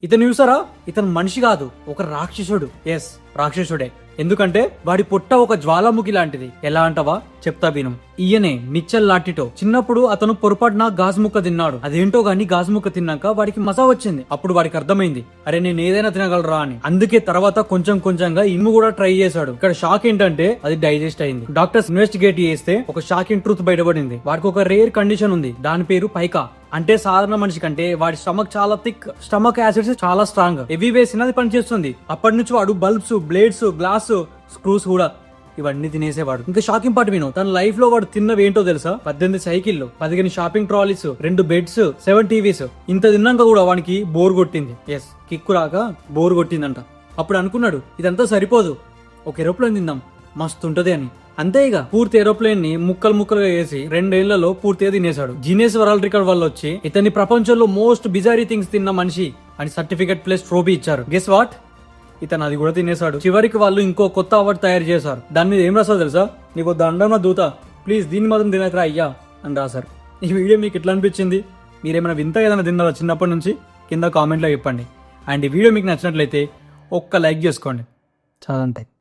ఇతను చూసారా, ఇతను మనిషి కాదు, ఒక రాక్షసుడు. ఎస్, రాక్షసుడే. ఎందుకంటే వాడి పొట్ట ఒక జ్వాలాముఖి లాంటిది. ఎలా అంటావా, చెప్తా విను. ఈయనే మిచ్చల్ లాటిటో. చిన్నప్పుడు అతను పొరపాటున గాజు ముక్క తిన్నాడు. అదేంటో గాని గాజు ముక్క తిన్నాక వాడికి మజా వచ్చింది. అప్పుడు వాడికి అర్థమైంది, అరే నేను ఏదైనా తినగలరా అని. అందుకే తర్వాత కొంచెం కొంచెంగా ఇనుము కూడా ట్రై చేశాడు. ఇక్కడ షాక్ ఏంటంటే అది డైజెస్ట్ అయింది. డాక్టర్స్ ఇన్వెస్టిగేట్ చేస్తే ఒక షాకింగ్ ట్రూత్ బయటపడింది. వాడికి ఒక రేర్ కండిషన్ ఉంది, దాని పేరు పైకా. అంటే సాధారణ మనిషి కంటే వాడి స్టమక్ చాలా థిక్, స్టమక్ యాసిడ్స్ చాలా స్ట్రాంగ్. హెవీ వేసినది పనిచేస్తుంది. అప్పటి నుంచి వాడు బల్బ్స్, బ్లేడ్స్, గ్లాస్, స్క్రూస్ కూడా ఇవన్నీ తినేసేవాడు. ఇంకా షాకింగ్ పార్ట్ విను, తన లైఫ్ లో వాడు తిన్నవి ఏంటో తెలుసా? 18 సైకిళ్ళు, 15 షాపింగ్ ట్రాలీస్, 2 బెడ్స్, 7 టీవీస్. ఇంత తిన్నాక కూడా వానికి బోర్ కొట్టింది. ఎస్, కిక్కు రాక బోర్ కొట్టిందంట. అప్పుడు అనుకున్నాడు, ఇదంతా సరిపోదు, ఒక ఏరోప్లేన్ తిందాం, మస్తు ఉంటది అని. అంతే ఇక పూర్తి ఏరోప్లేన్ ని ముక్కలు ముక్కలుగా వేసి 2 ఏళ్లలో పూర్తిగా తినేశాడు. గిన్నెస్ వరల్డ్ రికార్డ్ వల్ల వచ్చి ఇతన్ని ప్రపంచంలో మోస్ట్ బిజారీ థింగ్స్ తిన్న మనిషి అని సర్టిఫికెట్ ప్లస్ ట్రోఫీ ఇచ్చారు. గెస్ వాట్, ఇతను అది కూడా తినేశాడు. చివరికి వాళ్ళు ఇంకో కొత్త అవార్డు తయారు చేశారు. దాని మీద ఏం రాసారు తెలుసా? నీకు దండం నా దూత, ప్లీజ్ దీన్ని మాత్రం తినకరా అయ్యా అని రాశారు. ఈ వీడియో మీకు ఎట్లా అనిపించింది? మీరేమైనా వింత ఏదైనా తిన్నారా చిన్నప్పటి నుంచి? కింద కామెంట్లో చెప్పండి. అండ్ ఈ వీడియో మీకు నచ్చినట్లయితే ఒక్క లైక్ చేసుకోండి, చాలంతే.